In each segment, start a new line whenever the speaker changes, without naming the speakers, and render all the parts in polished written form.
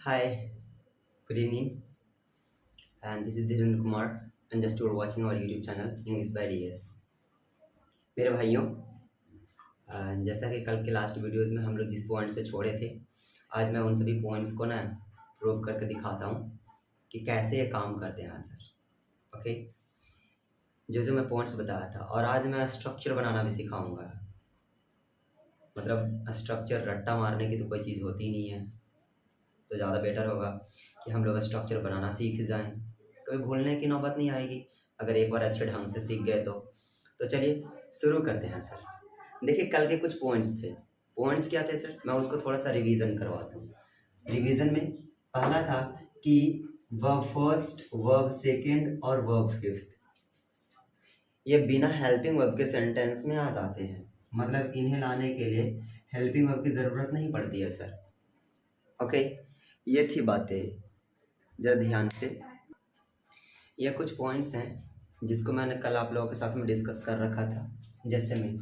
Hi, good evening, and this is Dhiren Kumar, and just you are watching our YouTube channel English by DS। मेरे भाइयों, जैसा कि कल के last videos में हम लोग जिस पॉइंट से छोड़े थे, आज मैं उन सभी पॉइंट्स को ना प्रूव करके दिखाता हूँ कि कैसे ये काम करते हैं आंसर। ओके, जो जो मैं पॉइंट्स बताया था, और आज मैं स्ट्रक्चर बनाना भी सिखाऊंगा। मतलब स्ट्रक्चर रट्टा मारने की तो कोई चीज़ होती नहीं है, तो ज़्यादा बेटर होगा कि हम लोग स्ट्रक्चर बनाना सीख जाएं। कभी भूलने की नौबत नहीं आएगी अगर एक बार अच्छे ढंग से सीख गए तो चलिए शुरू करते हैं सर। देखिए, कल के कुछ पॉइंट्स थे। पॉइंट्स क्या थे सर, मैं उसको थोड़ा सा रिवीजन करवाता हूँ। रिवीजन में पहला था कि वर्ब फर्स्ट, वर्ब सेकंड और वर्ब फिफ्थ ये बिना हेल्पिंग वर्ब के सेंटेंस में आ जाते हैं। मतलब इन्हें लाने के लिए हेल्पिंग वर्ब की ज़रूरत नहीं पड़ती है सर। ओके, ये थी बातें, जरा ध्यान से। ये कुछ पॉइंट्स हैं जिसको मैंने कल आप लोगों के साथ में डिस्कस कर रखा था। जैसे में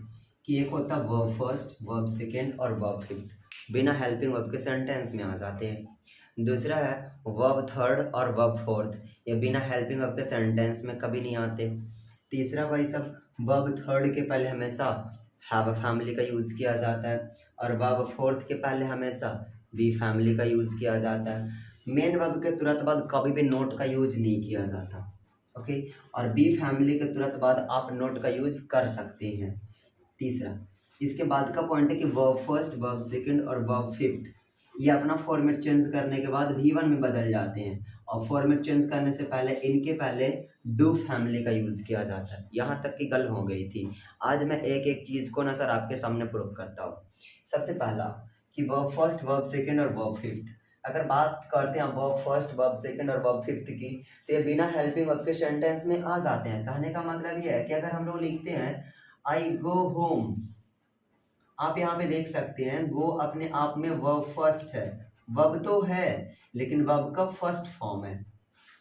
कि एक होता वर्ब फर्स्ट, वर्ब सेकेंड और वर्ब फिफ्थ बिना हेल्पिंग वर्ब के सेंटेंस में आ जाते हैं। दूसरा है वर्ब थर्ड और वर्ब फोर्थ, ये बिना हेल्पिंग वर्ब के सेंटेंस में कभी नहीं आते। तीसरा भाई सब, वर्ब थर्ड के पहले हमेशा हैव अ फैमिली का यूज़ किया जाता है, और वर्ब फोर्थ के पहले हमेशा बी फैमिली का यूज़ किया जाता है। मेन वर्ब के तुरंत बाद कभी भी नोट का यूज नहीं किया जाता। ओके, और बी फैमिली के तुरंत बाद आप नोट का यूज कर सकते हैं। तीसरा, इसके बाद का पॉइंट है कि वर्ब फर्स्ट, वर्ब सेकंड और वर्ब फिफ्थ ये अपना फॉर्मेट चेंज करने के बाद V1 में बदल जाते हैं, और फॉर्मेट चेंज करने से पहले इनके पहले डू फैमिली का यूज़ किया जाता है। यहाँ तक की गल हो गई थी। आज मैं एक एक चीज़ को ना सर आपके सामने प्रूव करता हूँ। सबसे पहला कि वर्ब फर्स्ट, वर्ब सेकंड और वर्ब फिफ्थ, अगर बात करते हैं वर्ब फर्स्ट, वर्ब सेकंड और वर्ब फिफ्थ की, तो ये बिना हेल्पिंग वर्ब के सेंटेंस में आ जाते हैं। कहने का मतलब ये है कि अगर हम लोग लिखते हैं आई गो होम, आप यहाँ पे देख सकते हैं गो अपने आप में वर्ब फर्स्ट है। वर्ब तो है लेकिन वर्ब का फर्स्ट फॉर्म है।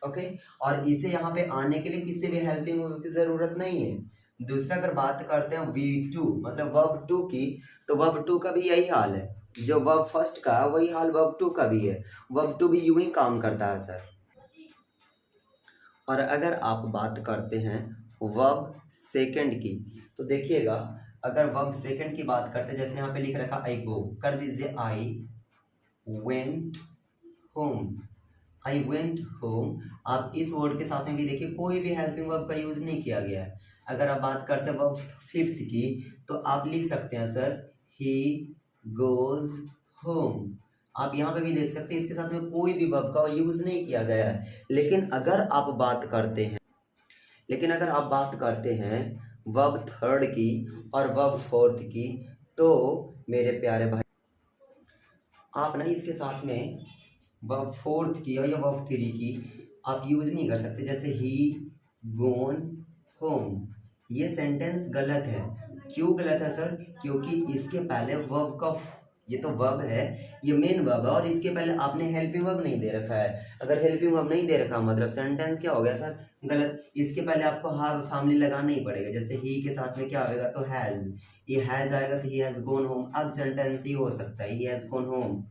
ओके, और इसे यहाँ पे आने के लिए किसी भी हेल्पिंग वर्ब की जरूरत नहीं है। दूसरा, अगर बात करते हैं V2 मतलब वर्ब टू की, तो वर्ब टू का भी यही हाल है। जो वर्ब फर्स्ट का वही हाल वर्ब टू का भी है। वर्ब टू भी यूं ही काम करता है सर। और अगर आप बात करते हैं वर्ब सेकंड की, तो देखिएगा, अगर वर्ब सेकंड की बात करते हैं, जैसे यहाँ पे लिख रखा आई गो, कर दीजिए I went home. I went home, आप इस वर्ड के साथ में भी देखिए कोई भी हेल्पिंग वर्ब का यूज नहीं किया गया है। अगर आप बात करते हैं वर्ब फिफ्थ की, तो आप लिख सकते हैं सर ही गोज होम। आप यहाँ पे भी देख सकते हैं इसके साथ में कोई भी वर्ब का यूज नहीं किया गया है। लेकिन अगर आप बात करते हैं वर्ब थर्ड की और वर्ब फोर्थ की, तो मेरे प्यारे भाई, आप ना इसके साथ में वर्ब फोर्थ की या वर्ब थ्री की आप यूज नहीं कर सकते। जैसे ही गोन होम, ये सेंटेंस गलत है। क्यों गलत है सर? क्योंकि इसके पहले वर्ब का, ये तो वर्ब है, ये मेन वर्ब है, और इसके पहले आपने हेल्पिंग वर्ब नहीं दे रखा है। अगर हेल्पिंग वर्ब नहीं दे रखा मतलब सेंटेंस क्या हो गया सर? गलत। इसके पहले आपको हैव फैमिली लगाना ही पड़ेगा। जैसे ही के साथ में क्या आएगा, तो हैज, ये हैज आएगा तो ही हैज गॉन होम, अब सेंटेंस ही हो सकता है he has gone home.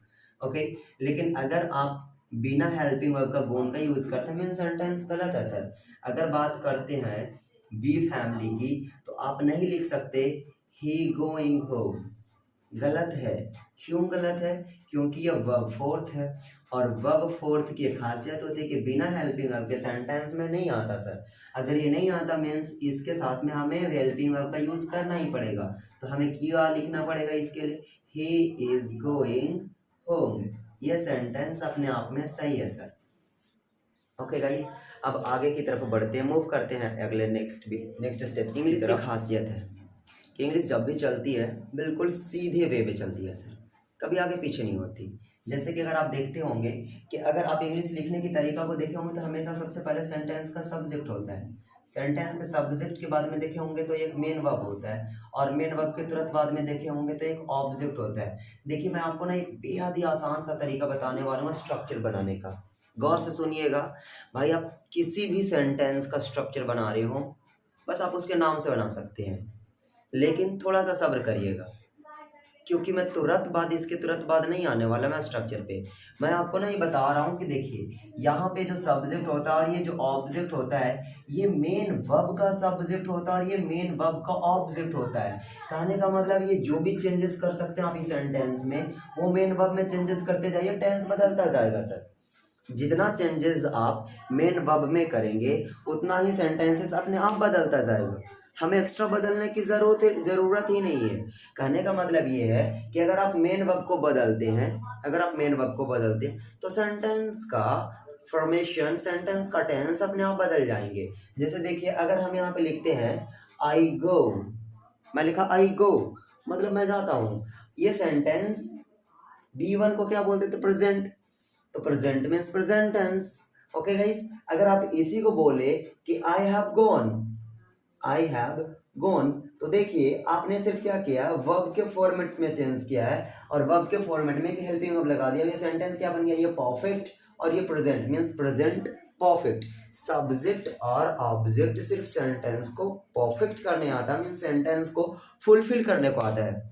Okay, लेकिन अगर आप बिना हेल्पिंग वर्ब का गोन का यूज करते हैं, मीन सेंटेंस गलत है सर। अगर बात करते हैं बी फैमिली की, तो आप नहीं लिख सकते ही गोइंग होम, गलत है। क्यों गलत है? क्योंकि यह वर्ब फोर्थ है, और वर्ब फोर्थ की खासियत होती है कि बिना हेल्पिंग वर्ब के सेंटेंस में नहीं आता सर। अगर ये नहीं आता मीन्स इसके साथ में हमें हेल्पिंग वर्ब का यूज करना ही पड़ेगा। तो हमें क्या लिखना पड़ेगा इसके लिए? He is going home. यह सेंटेंस अपने आप में सही है सर। ओके गाइस, अब आगे की तरफ बढ़ते हैं, मूव करते हैं अगले नेक्स्ट स्टेप्स की तरफ। इंग्लिश की खासियत है कि इंग्लिश जब भी चलती है बिल्कुल सीधे वे में चलती है सर, कभी आगे पीछे नहीं होती। जैसे कि अगर आप देखते होंगे कि अगर आप इंग्लिश लिखने की तरीका को देखे होंगे, तो हमेशा सबसे पहले सेंटेंस का सब्जेक्ट होता है। सेंटेंस के सब्जेक्ट के बाद में देखे होंगे तो एक मेन वर्ब होता है, और मेन वर्ब के तुरंत बाद में देखे होंगे तो एक ऑब्जेक्ट होता है। देखिए, मैं आपको ना एक बेहद ही आसान सा तरीका बताने वाला हूँ स्ट्रक्चर बनाने का। गौर से सुनिएगा भाई, आप किसी भी सेंटेंस का स्ट्रक्चर बना रहे हो, बस आप उसके नाम से बना सकते हैं, लेकिन थोड़ा सा सब्र करिएगा। क्योंकि मैं तुरंत बाद नहीं आने वाला मैं स्ट्रक्चर पे। मैं आपको ना ये बता रहा हूँ कि देखिए यहाँ पे जो सब्जेक्ट होता है और ये जो ऑब्जेक्ट होता है, ये मेन वर्ब का सब्जेक्ट होता है और ये मेन वर्ब का ऑब्जेक्ट होता है। कहने का मतलब ये जो भी चेंजेस कर सकते हैं आप इस सेंटेंस में, वो मेन वर्ब में चेंजेस करते जाइए, टेंस बदलता जाएगा सर। जितना चेंजेस आप मेन वर्ब में करेंगे उतना ही सेंटेंसेस अपने आप बदलता जाएगा। हमें एक्स्ट्रा बदलने की ज़रूरत ही नहीं है। कहने का मतलब ये है कि अगर आप मेन वर्ब को बदलते हैं तो सेंटेंस का फॉर्मेशन, सेंटेंस का टेंस अपने आप बदल जाएंगे। जैसे देखिए अगर हम यहाँ पे लिखते हैं आई गो, मैं लिखा आई गो मतलब मैं जाता हूँ, ये सेंटेंस B1 को क्या बोलते थे? प्रेजेंट। तो present means present tense. Okay guys, अगर आप इसी को बोले कि आई हैव गॉन, तो देखिए आपने सिर्फ क्या किया, वर्ब के फॉर्मेट में चेंज किया है और वर्ब के फॉर्मेट में हेल्पिंग वर्ब लगा दिया। ये सेंटेंस क्या बन गया? ये परफेक्ट और ये present means present perfect. Subject और ऑब्जेक्ट सिर्फ सेंटेंस को परफेक्ट करने आता है, मीन्स सेंटेंस को फुलफिल करने को आता है।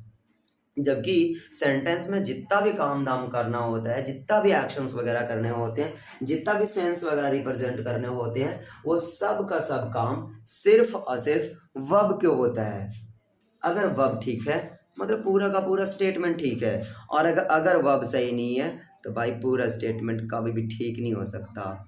जबकि सेंटेंस में जितना भी काम दाम करना होता है, जितना भी एक्शंस वगैरह करने होते हैं, जितना भी सेंस वगैरह रिप्रेजेंट करने होते हैं, वो सब का सब काम सिर्फ और सिर्फ वर्ब के होता है। अगर वर्ब ठीक है मतलब पूरा का पूरा स्टेटमेंट ठीक है, और अगर वर्ब सही नहीं है तो भाई पूरा स्टेटमेंट कभी भी ठीक नहीं हो सकता।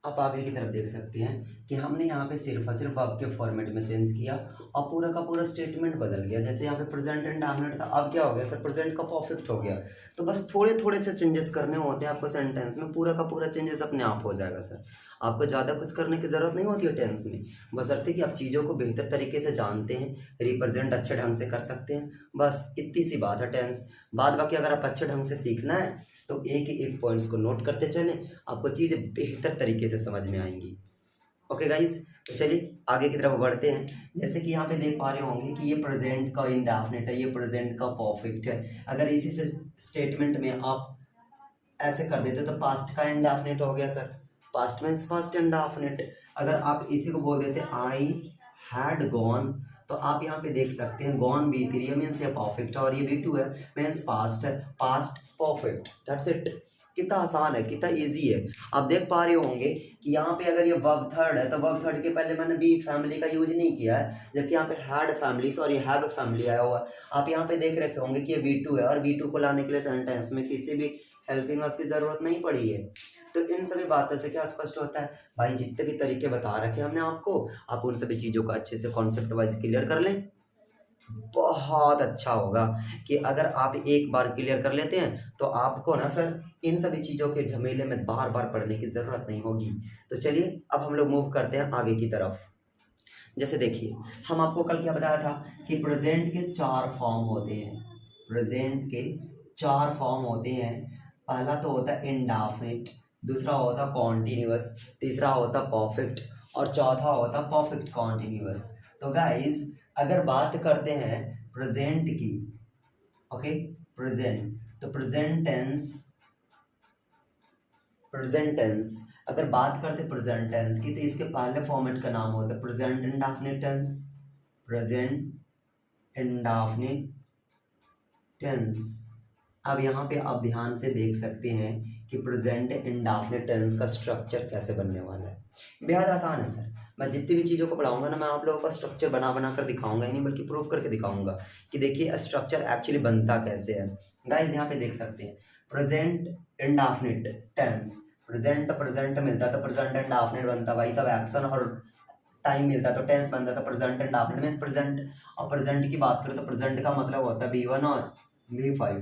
आप आगे की तरफ देख सकते हैं कि हमने यहाँ पे सिर्फ और सिर्फ वर्ब के फॉर्मेट में चेंज किया और पूरा का पूरा स्टेटमेंट बदल गया। जैसे यहाँ पे प्रेजेंट इंडेफिनिट था, अब क्या हो गया सर? प्रेजेंट का परफेक्ट हो गया। तो बस थोड़े थोड़े से चेंजेस करने होते हैं आपको सेंटेंस में, पूरा का पूरा चेंजेस अपने आप हो जाएगा सर। आपको ज़्यादा कुछ करने की ज़रूरत नहीं होती है टेंस में, बशर्ते कि आप चीज़ों को बेहतर तरीके से जानते हैं, रिप्रेजेंट अच्छे ढंग से कर सकते हैं, बस इतनी सी बात है टेंस। बाद बाकी अगर आप अच्छे ढंग से सीखना है तो एक पॉइंट्स को नोट करते चलें, आपको चीज़ें बेहतर तरीके से समझ में आएंगी। ओके गाइस, तो चलिए आगे की तरफ बढ़ते हैं। जैसे कि यहाँ पे देख पा रहे होंगे कि ये प्रेजेंट का इंडेफिनिट है, ये प्रेजेंट का परफेक्ट है। अगर इसी से स्टेटमेंट में आप ऐसे कर देते तो पास्ट का इंडेफिनिट हो गया sir, past means past indefinite. अगर आप इसी को बोल देते आई हैड गॉन, तो आप यहाँ पे देख सकते हैं गॉन B3 है मीन्स ये परफेक्ट है और ये B2 है मीन्स पास्ट है, पास्ट परफेक्ट, दैट्स इट। कितना आसान है, कितना इजी है। आप देख पा रहे होंगे कि यहाँ पे अगर ये वर्ब थर्ड है तो वर्ब थर्ड के पहले मैंने बी फैमिली का यूज नहीं किया है, जबकि यहाँ पे had family sorry have family आया हुआ है। आप यहाँ पे देख रखे होंगे कि ये B2 है और B2 को लाने के लिए सेंटेंस में किसी भी हेल्पिंग वर्ब की ज़रूरत नहीं पड़ी है। तो इन सभी बातों से क्या स्पष्ट होता है भाई, जितने भी तरीके बता रखे हमने आपको, आप उन सभी चीज़ों को अच्छे से कॉन्सेप्ट वाइज क्लियर कर लें। बहुत अच्छा होगा कि अगर आप एक बार क्लियर कर लेते हैं तो आपको ना सर इन सभी चीज़ों के झमेले में बार बार पढ़ने की ज़रूरत नहीं होगी। तो चलिए अब हम लोग मूव करते हैं आगे की तरफ। जैसे देखिए हम आपको कल क्या बताया था कि प्रेजेंट के 4 फॉर्म होते हैं, प्रेजेंट के 4 फॉर्म होते हैं। पहला तो होता है इंडेफिनिट, दूसरा होता कॉन्टिन्यूअस, तीसरा होता परफेक्ट और चौथा होता परफेक्ट कॉन्टिन्यूअस। तो गाइज अगर बात करते हैं प्रेजेंट की, ओके प्रेजेंट, तो प्रेजेंट टेंस अगर बात करते प्रेजेंट टेंस की तो इसके पहले फॉर्मेट का नाम होता है present indefinite tense, present indefinite tense. अब यहाँ पे आप ध्यान से देख सकते हैं कि प्रेजेंट इंडेफिनिट टेंस का स्ट्रक्चर कैसे बनने वाला है। बेहद आसान है सर, मैं जितनी भी चीज़ों को पढ़ाऊंगा ना मैं आप लोगों का स्ट्रक्चर बना कर दिखाऊंगा ही नहीं बल्कि प्रूव करके दिखाऊंगा कि देखिए स्ट्रक्चर एक्चुअली बनता कैसे है। गाइस यहाँ पे देख सकते हैं प्रेजेंट इंडेफिनिट टेंस, प्रेजेंट मिलता है तो प्रेजेंट इंडेफिनिट बनता, भाई सब एक्शन और टाइम मिलता तो टेंस बनता था प्रेजेंट इंडेफिनिट मीन्स प्रेजेंट। और प्रेजेंट की बात करें तो प्रेजेंट का मतलब होता है B1 और B5,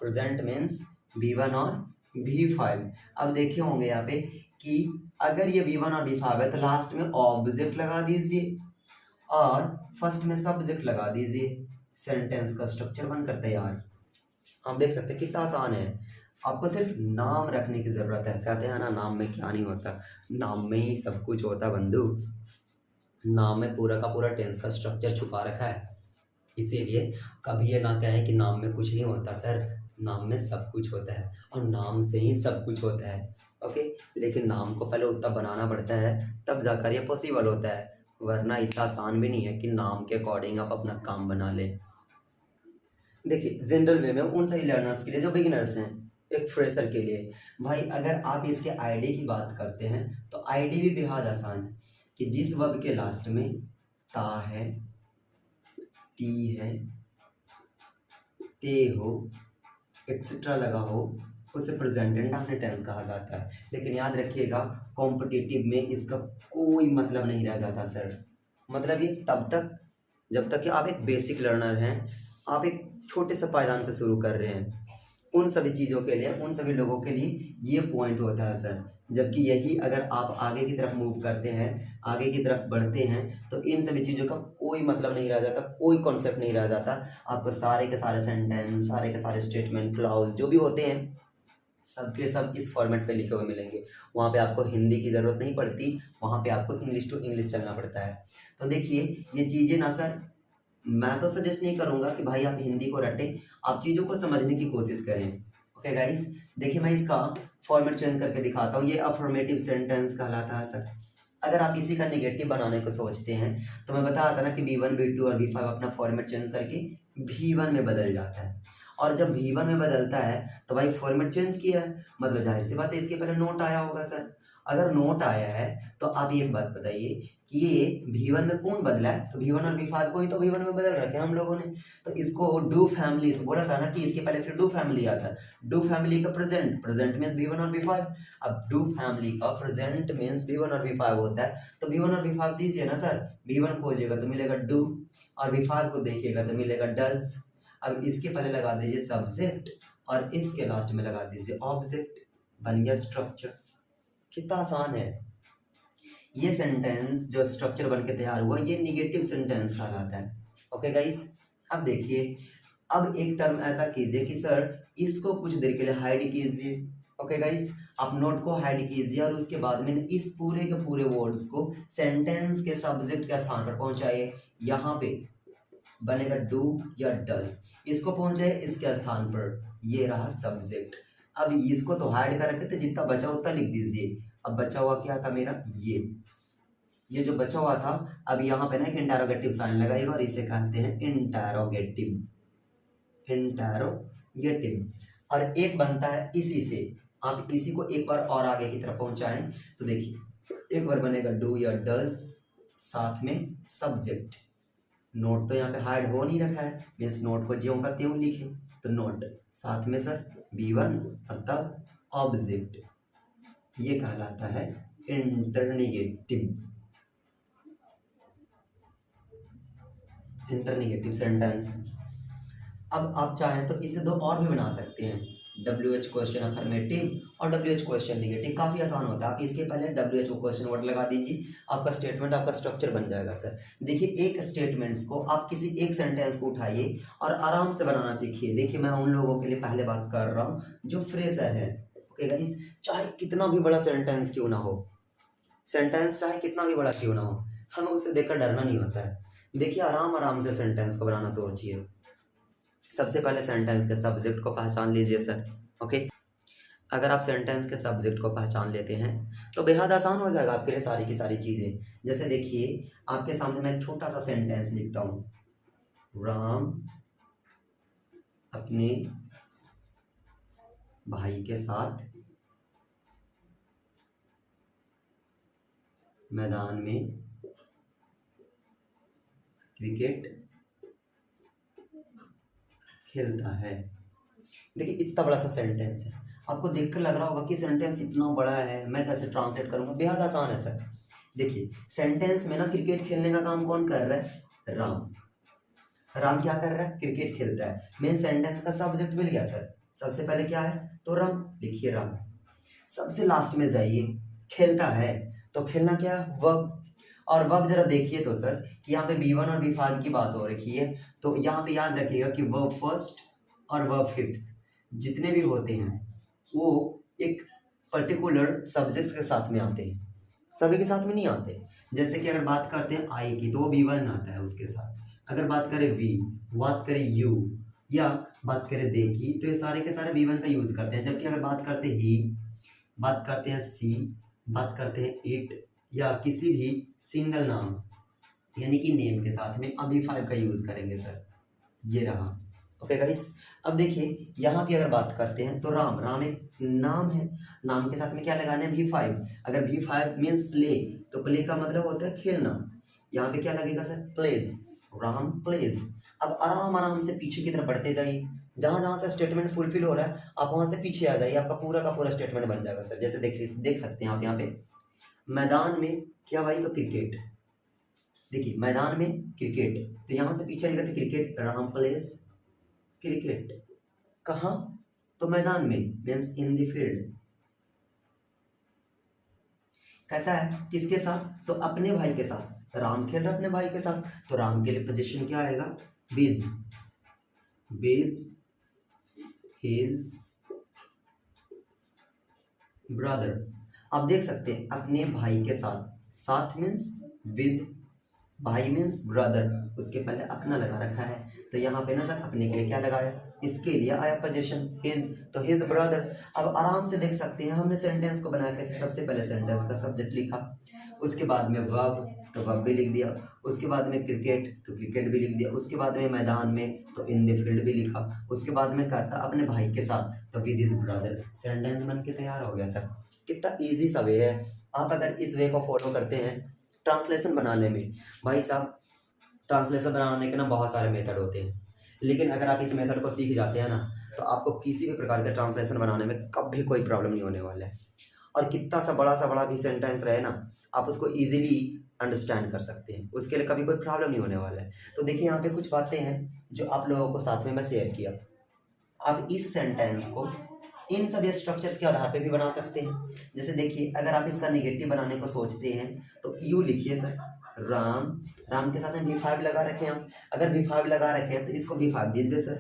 प्रेजेंट मीन्स B1 और B5। अब देखे होंगे यहाँ पे कि अगर ये B1 और B5 है तो लास्ट में ऑब्जेक्ट लगा दीजिए और फर्स्ट में सब्जेक्ट लगा दीजिए, सेंटेंस का स्ट्रक्चर बनकर तैयार। आप देख सकते हैं कितना आसान है, आपको सिर्फ नाम रखने की ज़रूरत है। कहते हैं ना नाम में क्या नहीं होता, नाम में ही सब कुछ होता बंधु। नाम में पूरा का पूरा टेंस का स्ट्रक्चर छुपा रखा है, इसीलिए कभी ये ना कहें कि नाम में कुछ नहीं होता सर, नाम में सब कुछ होता है और नाम से ही सब कुछ होता है। ओके, लेकिन नाम को पहले उतना बनाना पड़ता है तब जाकर ये पॉसिबल होता है, वरना इतना आसान भी नहीं है कि नाम के अकॉर्डिंग आप अपना काम बना लें। देखिए जनरल वे में उन सभी लर्नर्स के लिए जो बिगिनर्स हैं, एक फ्रेशर के लिए भाई अगर आप इसके आईडी की बात करते हैं तो आईडी भी बेहद आसान है कि जिस वर्ब के लास्ट में ता है, ती है, ते हो, एक्सेट्रा लगा हो, उसे प्रेजेंट इंडेफिनिट टेंस कहा जाता है। लेकिन याद रखिएगा कॉम्पिटिटिव में इसका कोई मतलब नहीं रह जाता सर। मतलब ये तब तक जब तक कि आप एक बेसिक लर्नर हैं, आप एक छोटे से पायदान से शुरू कर रहे हैं, उन सभी चीज़ों के लिए, उन सभी लोगों के लिए ये पॉइंट होता है सर। जबकि यही अगर आप आगे की तरफ मूव करते हैं, आगे की तरफ बढ़ते हैं, तो इन सभी चीज़ों का कोई मतलब नहीं रह जाता, कोई कॉन्सेप्ट नहीं रह जाता। आपको सारे के सारे सेंटेंस, सारे के सारे स्टेटमेंट, क्लॉज जो भी होते हैं सब के सब इस फॉर्मेट पे लिखे हुए मिलेंगे। वहाँ पे आपको हिंदी की ज़रूरत नहीं पड़ती, वहाँ पे आपको इंग्लिश टू इंग्लिश चलना पड़ता है। तो देखिए ये चीज़ें ना सर, मैं तो सजेस्ट नहीं करूँगा कि भाई आप हिंदी को रटें, आप चीज़ों को समझने की कोशिश करें। ओके गाइस, देखिए मैं इसका फॉर्मेट चेंज करके दिखाता हूँ। ये अफर्मेटिव सेंटेंस कहलाता है सर। अगर आप इसी का नेगेटिव बनाने को सोचते हैं तो मैं बताया था ना कि V1, V2 और V5 अपना फॉर्मेट चेंज करके V1 में बदल जाता है। और जब V1 में बदलता है तो भाई फॉर्मेट चेंज किया है, मतलब जाहिर सी बात है इसके पहले नोट आया होगा सर। अगर नोट आया है तो आप ये बात बताइए कि ये V1 में कौन बदला है, तो V1 और V5 को ही तो V1 में बदल रखे हम लोगों ने। तो इसको डू फैमिली से बोला था ना कि इसके पहले फिर डू फैमिली आता है। डू फैमिली का प्रेजेंट, प्रेजेंट मीन्स V1 और V5। अब डू फैमिली का प्रेजेंट मीन्स V1 और V5 होता है, तो V1 और V5 दीजिए ना सर। V1 खोजिएगा तो मिलेगा डू, और V5 को देखिएगा तो मिलेगा डज। अब इसके पहले लगा दीजिए सब्जेक्ट और इसके लास्ट में लगा दीजिए ऑब्जेक्ट, बन गया स्ट्रक्चर। कितना आसान है ये सेंटेंस। जो स्ट्रक्चर बन के तैयार हुआ ये निगेटिव सेंटेंस कहलाता है। ओके गाइस, अब देखिए, अब एक टर्म ऐसा कीजिए कि सर इसको कुछ देर के लिए हाइड कीजिए। ओके गाइस, आप नोट को हाइड कीजिए और उसके बाद में इस पूरे के पूरे वर्ड्स को सेंटेंस के सब्जेक्ट के स्थान पर पहुंचाइए। यहाँ पे बनेगा डू या डज, इसको पहुंचाए इसके स्थान पर, ये रहा सब्जेक्ट। अब इसको तो हाइड कर रखे थे, जितना बचा उतना लिख दीजिए। अब बचा हुआ क्या था मेरा, ये जो बचा हुआ था, अब यहाँ पे ना एक इंटरोगेटिव साइन लगाएगा और इसे कहते हैं इंटरोगेटिव, इंटरोगेटिव। और एक बनता है इसी से, आप इसी को एक बार और आगे की तरफ पहुंचाएं तो देखिए एक बार बनेगा डू या डज, साथ में सब्जेक्ट। नोट तो यहाँ पे हाइड हो नहीं रखा है, मीन्स नोट को ज्यों का त्यों लिखे, तो नोट साथ में सर V1 और तब ऑब्जेक्ट, ये कहलाता है इंटरनेगेटिव, इंटरनेगेटिव सेंटेंस। अब आप चाहें तो इसे दो और भी बना सकते हैं, WH क्वेश्चन अफर्मेटिव और WH क्वेश्चन नेगेटिव। काफ़ी आसान होता है, आप इसके पहले WH को क्वेश्चन वर्ड लगा दीजिए, आपका स्टेटमेंट, आपका स्ट्रक्चर बन जाएगा सर। देखिए एक स्टेटमेंट्स को आप किसी एक सेंटेंस को उठाइए और आराम से बनाना सीखिए। देखिए मैं उन लोगों के लिए पहले बात कर रहा हूँ जो फ्रेशर है। ओके गाइस, चाहे कितना भी बड़ा सेंटेंस क्यों ना हो, सेंटेंस चाहे कितना भी बड़ा क्यों ना हो, हमें उसे देखकर डरना नहीं होता है। देखिए आराम आराम से सेंटेंस को बनाना सोचिए। सबसे पहले सेंटेंस के सब्जेक्ट को पहचान लीजिए सर। ओके, अगर आप सेंटेंस के सब्जेक्ट को पहचान लेते हैं तो बेहद आसान हो जाएगा आपके लिए सारी की सारी चीज़ें। जैसे देखिए आपके सामने मैं एक छोटा सा सेंटेंस लिखता हूँ, राम अपने भाई के साथ मैदान में क्रिकेट खेलता है। देखिए इतना बड़ा सा सेंटेंस है, आपको देखकर लग रहा होगा कि सेंटेंस इतना बड़ा है, मैं कैसे ट्रांसलेट करूंगा। बेहद आसान है सर। देखिए सेंटेंस में ना क्रिकेट खेलने का काम कौन कर रहा है, राम। राम क्या कर रहा है, क्रिकेट खेलता है। मेन सेंटेंस का सब्जेक्ट मिल गया सर। सबसे पहले क्या है, तो राम, लिखिए राम। सबसे लास्ट में जाइए, खेलता है, तो खेलना क्या है, वर्ब। और वर्ब जरा देखिए तो सर कि यहाँ पे V1 और V5 की बात हो रखी है, तो यहाँ पे याद रखिएगा कि वर्ब फर्स्ट और वर्ब फिफ्थ जितने भी होते हैं वो एक पर्टिकुलर सब्जेक्ट्स के साथ में आते हैं, सभी के साथ में नहीं आते। जैसे कि अगर बात करते हैं आई की तो वो V1 आता है उसके साथ, अगर बात करें V, बात करें U या बात करें दे की, तो ये सारे के सारे V1 का यूज़ करते हैं। जबकि अगर बात करते हैं ही, बात करते हैं सी, बात करते हैं इट या किसी भी सिंगल नाम यानी कि नेम के साथ में अभी V5 का यूज़ करेंगे सर। ये रहा। ओके गाइस, अब देखिए यहाँ की अगर बात करते हैं तो राम, राम एक नाम है, नाम के साथ में क्या लगाना है, V5। अगर V5 मीन्स प्ले, तो प्ले का मतलब होता है खेलना। यहाँ पे क्या लगेगा सर, प्लेज, राम प्लेज। अब आराम आराम से पीछे की तरफ बढ़ते जाइए, जहाँ जहाँ से स्टेटमेंट फुलफिल हो रहा है आप वहाँ से पीछे आ जाइए, आपका पूरा का पूरा स्टेटमेंट बन जाएगा सर। जैसे देख सकते हैं आप यहाँ पे, मैदान में क्या भाई, तो क्रिकेट। देखिए मैदान में क्रिकेट, तो यहाँ से पीछे आएगा तो क्रिकेट, राम प्लेज क्रिकेट। कहाँ, तो मैदान में, मीन्स इन द फील्ड। कहता है किसके साथ, तो अपने भाई के साथ, राम खेल रहा अपने भाई के साथ, तो राम के लिए पोजीशन क्या आएगा, विद, विद हिज ब्रदर। आप देख सकते हैं अपने भाई के साथ, साथ मीन्स विद, भाई मीन्स ब्रदर, उसके पहले अपना लगा रखा है, तो यहाँ पे ना सर अपने के लिए क्या लगाया, इसके लिए आया पोजीशन हिज, तो हिज ब्रदर। अब आराम से देख सकते हैं हमने सेंटेंस को बनाया कैसे, सबसे पहले सेंटेंस का सब्जेक्ट लिखा, उसके बाद में वर्ब, तो वर्ब भी लिख दिया, उसके बाद में क्रिकेट, तो क्रिकेट भी लिख दिया, उसके बाद में मैदान में, तो इन द फील्ड भी लिखा, उसके बाद में कहता अपने भाई के साथ, तो विद हिज ब्रदर। सेंटेंस बन के तैयार हो गया सर। कितना ईजी सा वे है, आप अगर इस वे को फॉलो करते हैं ट्रांसलेशन बनाने में, भाई साहब ट्रांसलेशन बनाने के ना बहुत सारे मेथड होते हैं, लेकिन अगर आप इस मेथड को सीख जाते हैं ना, तो आपको किसी भी प्रकार के ट्रांसलेशन बनाने में कभी कोई प्रॉब्लम नहीं होने वाला है। और कितना सा बड़ा भी सेंटेंस रहे ना, आप उसको ईजिली अंडरस्टैंड कर सकते हैं, उसके लिए कभी कोई प्रॉब्लम नहीं होने वाला है। तो देखिए यहाँ पे कुछ बातें हैं जो आप लोगों को साथ में मैं शेयर किया। आप इस सेंटेंस को इन सभी स्ट्रक्चर्स के आधार पे भी बना सकते हैं। जैसे देखिए अगर आप इसका निगेटिव बनाने को सोचते हैं तो यू लिखिए सर, राम, राम के साथ में V5 लगा रखे हैं हम, अगर V5 लगा रखे हैं तो इसको V5 दीजिए सर,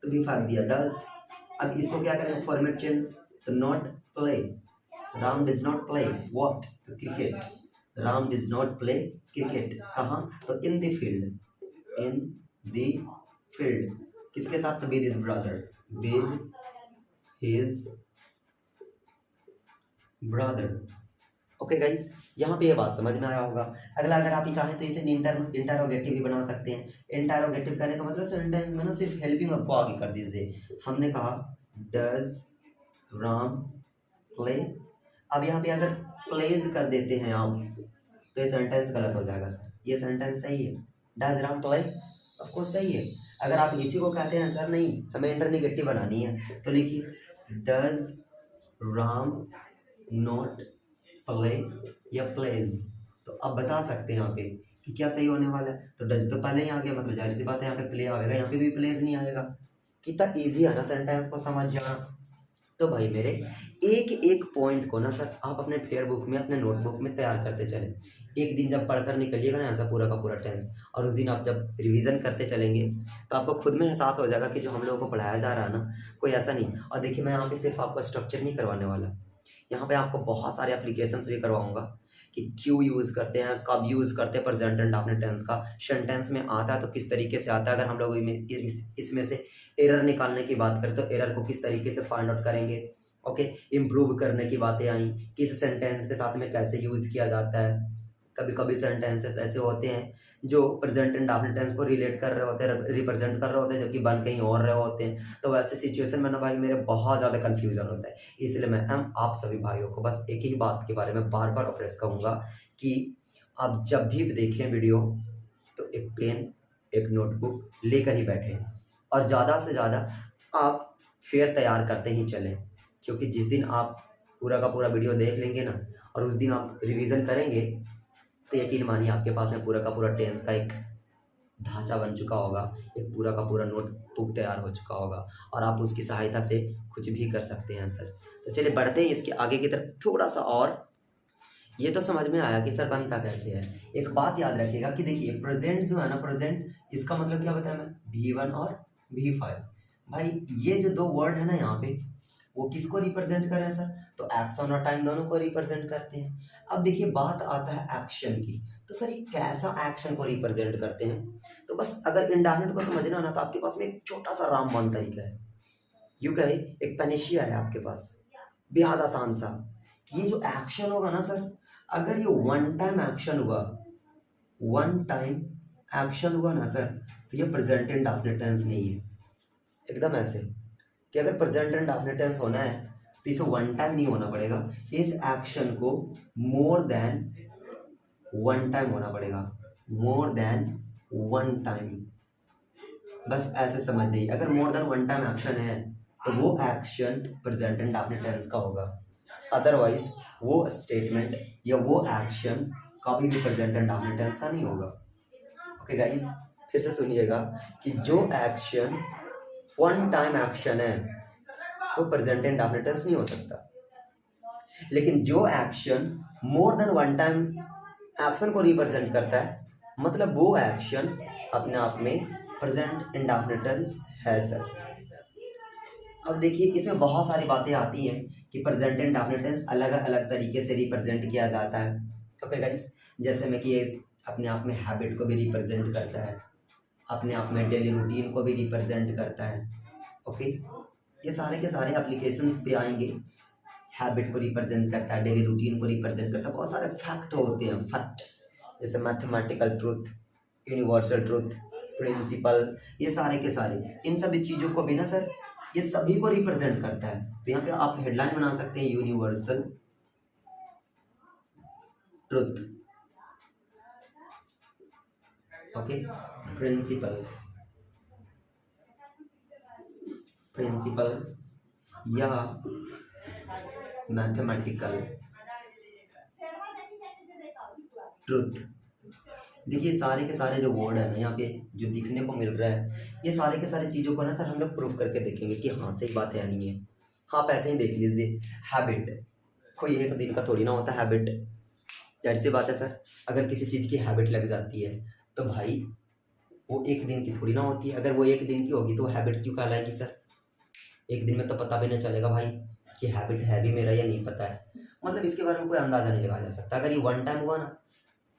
तो V5 दिया, डज। अब इसको क्या करेंगे, फॉर्मेट चेंज, तो not play, Ram does not play what, तो cricket, Ram does not play cricket. कहाँ, तो in the field, in the field, किसके साथ, तो with his brother, with his brother. Okay guys, यहाँ पे ये बात समझ में आया होगा। अगला अगर आप ही चाहें तो इसे इंटरोगेटिव भी बना सकते हैं। इंटरोगेटिव करने का मतलब सेंटेंस में ना सिर्फ हेल्पिंग वर्ब को आगे कर दीजिए। हमने कहा डज राम प्ले, अब यहाँ पे अगर प्लेज कर देते हैं आप तो ये सेंटेंस गलत हो जाएगा सर। ये सेंटेंस सही है, does Ram play, of course सही है। अगर आप इसी को कहते हैं सर नहीं हमें इंटरनेगेटिव बनानी है, तो लिखिए डज राम नॉट प्ले या प्लेज, तो अब बता सकते हैं यहाँ पे कि क्या सही होने वाला है। तो डज तो पहले ही आ गया, मतलब जाहिर सी बात है यहाँ पे प्ले आएगा, यहाँ पे भी प्लेज नहीं आएगा। कितना इजी है ना सेंटेंस को समझ जाना। तो भाई मेरे एक एक पॉइंट को ना सर आप अपने फेयर बुक में, अपने नोटबुक में तैयार करते चलें। एक दिन जब पढ़कर निकलिएगा ना ऐसा पूरा का पूरा टेंस, और उस दिन आप जब रिवीजन करते चलेंगे तो आपको खुद में एहसास हो जाएगा कि जो हम लोगों को पढ़ाया जा रहा है ना कोई ऐसा नहीं। और देखिए मैं यहाँ पे सिर्फ आपको स्ट्रक्चर नहीं करवाने वाला, यहाँ पे आपको बहुत सारे एप्लीकेशंस भी करवाऊंगा कि क्यों यूज़ करते हैं, कब यूज़ करते हैं प्रेजेंट एंड डेफिनेट टेंस का, सेंटेंस में आता है तो किस तरीके से आता है। अगर हम लोग इसमें से एरर निकालने की बात करें तो एरर को किस तरीके से फाइंड आउट करेंगे। ओके, इम्प्रूव करने की बातें आई, किस सेंटेंस के साथ में कैसे यूज़ किया जाता है। कभी कभी सेंटेंसेस ऐसे होते हैं जो प्रेजेंट एंड डेफिनेट टेंस को रिलेट कर रहे होते हैं, रिप्रेजेंट कर रहे होते हैं, जबकि बन कहीं और रहे होते हैं। तो वैसे सिचुएशन में ना भाई मेरे बहुत ज़्यादा कन्फ्यूजन होता है। इसलिए मैं आप सभी भाइयों को बस एक ही बात के बारे में बार बार ऑप्रेस कहूँगा कि आप जब भी देखें वीडियो तो एक पेन एक नोटबुक लेकर ही बैठें, और ज़्यादा से ज़्यादा आप फेयर तैयार करते ही चलें, क्योंकि जिस दिन आप पूरा का पूरा वीडियो देख लेंगे ना और उस दिन आप रिवीजन करेंगे तो यकीन मानिए आपके पास में पूरा का पूरा टेंस का एक ढांचा बन चुका होगा, एक पूरा का पूरा नोटबुक तैयार हो चुका होगा, और आप उसकी सहायता से कुछ भी कर सकते हैं सर। तो चलिए बढ़ते हैं इसके आगे की तरफ थोड़ा सा। और ये तो समझ में आया कि सर बनता कैसे है। एक बात याद रखिएगा कि देखिए प्रेजेंट जो है ना, प्रेजेंट इसका मतलब क्या बताया मैं, V1 और V5। भाई ये जो दो वर्ड है ना यहाँ पे वो किसको रिप्रेजेंट कर रहे हैं सर, तो एक्शन और टाइम दोनों को रिप्रेजेंट करते हैं। अब देखिए बात आता है एक्शन की, तो सर ये कैसा एक्शन को रिप्रेजेंट करते हैं। तो बस अगर इंडेफिनिट को समझना ना तो आपके पास में एक छोटा सा रामबाण तरीका है, यूँ कहे एक पेनिशिया है आपके पास, बेहद आसान सा। ये जो एक्शन होगा ना सर, अगर ये वन टाइम एक्शन हुआ, वन टाइम एक्शन हुआ ना सर, तो ये प्रेजेंट इंडेफिनिट टेंस नहीं है। एकदम ऐसे कि अगर प्रेजेंट एंड डेफिनेट टेंस होना है तो इसे वन टाइम नहीं होना पड़ेगा, इस एक्शन को मोर देन वन टाइम होना पड़ेगा, मोर देन वन टाइम। बस ऐसे समझ जाइए, अगर more than one time action है तो वो action present and definite tense का होगा, अदरवाइज वो स्टेटमेंट या वो एक्शन कभी भी प्रेजेंट एंड डेफिनेट टेंस का नहीं होगा। ओके गाइस, फिर से सुनिएगा कि जो एक्शन वन टाइम एक्शन है वो प्रेजेंट एंड डेफिनेट टेंस नहीं हो सकता, लेकिन जो एक्शन मोर देन वन टाइम एक्शन को रिप्रेजेंट करता है, मतलब वो एक्शन अपने आप में प्रेजेंट इंडेफिनिट टेंस है सर। अब देखिए इसमें बहुत सारी बातें आती हैं कि प्रेजेंट इंडेफिनिट टेंस अलग अलग तरीके से रिप्रेजेंट किया जाता है। ओके गाइस, जैसे में कि ये अपने आप में हैबिट को भी रिप्रेजेंट करता है, अपने आप में डेली रूटीन को भी रिप्रेजेंट करता है। ओके, ये सारे के सारे एप्लीकेशंस पे आएंगे। हैबिट को रिप्रेजेंट करता है, डेली रूटीन को रिप्रेजेंट करता है, बहुत सारे फैक्ट होते हैं, फैक्ट जैसे mathematical truth, universal truth, principle, ये सारे के सारे इन सभी चीज़ों को भी ना सर ये सभी को रिप्रेजेंट करता है। तो यहाँ पे आप हेडलाइन बना सकते हैं universal truth, okay, principle, principle या मैथमेटिकल ट्रूथ। देखिए सारे के सारे जो वर्ड है ना यहाँ पे जो दिखने को मिल रहा है, ये सारे के सारे चीज़ों को ना सर हम लोग प्रूफ करके देखेंगे कि हाँ सही बात है या नहीं है। हाँ, आप ऐसे ही देख लीजिए, हैबिट कोई एक दिन का थोड़ी ना होता हैबिट, जाहिर सी बात है सर। अगर किसी चीज़ की हैबिट लग जाती है तो भाई वो एक दिन की थोड़ी ना होती है, अगर वो एक दिन की होगी तो हैबिट क्यों कहलाएगी सर। एक दिन में तो पता भी नहीं चलेगा भाई कि हैबिट है भी मेरा या नहीं पता है, मतलब इसके बारे में कोई अंदाज़ा नहीं लगाया जा सकता। अगर ये वन टाइम हुआ ना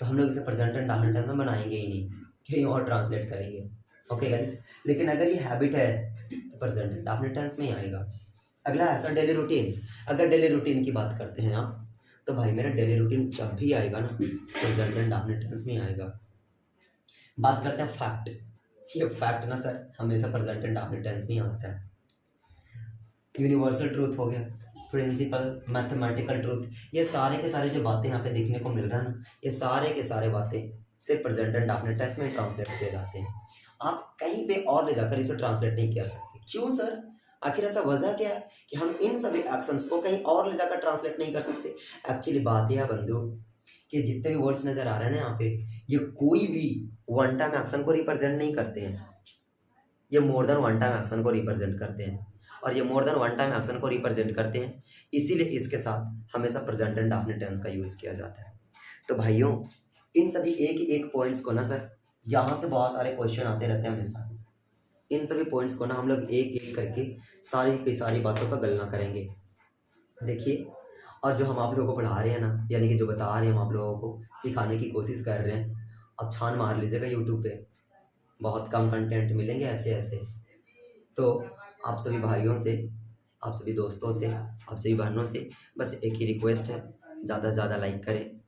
तो हम लोग इसे प्रेजेंट एंड डेफिनिट टेंस में बनाएंगे ही नहीं, कहीं और ट्रांसलेट करेंगे। ओके गाइस, लेकिन अगर ये हैबिट है तो प्रेजेंट एंड डेफिनिट टेंस में ही आएगा। अगला है सर डेली रूटीन। अगर डेली रूटीन की बात करते हैं आप तो भाई मेरा डेली रूटीन जब भी आएगा ना प्रेजेंट एंड डेफिनिट टेंस में ही आएगा। बात करते हैं फैक्ट, ये फैक्ट ना सर हमेशा प्रेजेंट एंड डेफिनिट टेंस में ही आता है। यूनिवर्सल ट्रूथ हो गया, प्रिंसिपल, मैथमेटिकल ट्रूथ, ये सारे के सारे जो बातें यहाँ पे देखने को मिल रहा है ना, ये सारे के सारे बातें सिर्फ प्रेजेंट एंड डेफिनिट टेंस में ट्रांसलेट किए जाते हैं। आप कहीं पे और ले जाकर इसे ट्रांसलेट नहीं कर सकते। क्यों सर, आखिर ऐसा वजह क्या है कि हम इन सभी एक्शंस को कहीं और ले जाकर ट्रांसलेट नहीं कर सकते। एक्चुअली बात यह है बंधु कि जितने भी वर्ड्स नज़र आ रहे हैं ना यहाँ पे, ये कोई भी वन टाइम एक्शन को रिप्रेजेंट नहीं करते हैं, ये मोर देन वन टाइम एक्शन को रिप्रेजेंट करते हैं। और ये मोर देन वन टाइम एक्शन को रिप्रेजेंट करते हैं, इसीलिए इसके साथ हमेशा प्रेजेंट एंड डेफिनिट टेंस का यूज़ किया जाता है। तो भाइयों इन सभी एक एक पॉइंट्स को ना सर, यहाँ से बहुत सारे क्वेश्चन आते रहते हैं हमेशा, इन सभी पॉइंट्स को ना हम लोग एक एक करके सारी की सारी बातों का गणना करेंगे। देखिए, और जो हम आप लोगों को पढ़ा रहे हैं ना, यानी कि जो बता रहे हैं हम आप लोगों को सिखाने की कोशिश कर रहे हैं, आप छान मार लीजिएगा यूट्यूब पे, बहुत कम कंटेंट मिलेंगे ऐसे ऐसे। तो आप सभी भाइयों से, आप सभी दोस्तों से, आप सभी बहनों से बस एक ही रिक्वेस्ट है, ज़्यादा से ज़्यादा लाइक करें,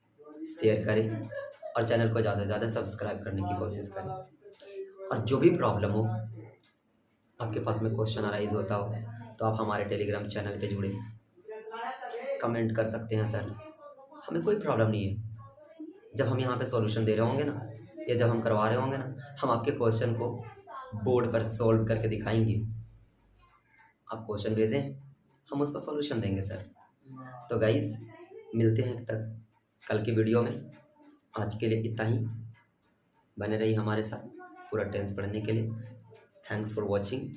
शेयर करें और चैनल को ज़्यादा से ज़्यादा सब्सक्राइब करने की कोशिश करें। और जो भी प्रॉब्लम हो, आपके पास में क्वेश्चन अराइज होता हो तो आप हमारे टेलीग्राम चैनल पे जुड़े कमेंट कर सकते हैं सर, हमें कोई प्रॉब्लम नहीं है। जब हम यहाँ पे सॉल्यूशन दे रहे होंगे ना, या जब हम करवा रहे होंगे ना, हम आपके क्वेश्चन को बोर्ड पर सॉल्व करके दिखाएंगे। आप क्वेश्चन भेजें, हम उसका सॉल्यूशन देंगे सर। तो गाइस मिलते हैं तक कल की वीडियो में। आज के लिए इतना ही, बने रहिए हमारे साथ पूरा टेंस पढ़ने के लिए। Thanks for watching.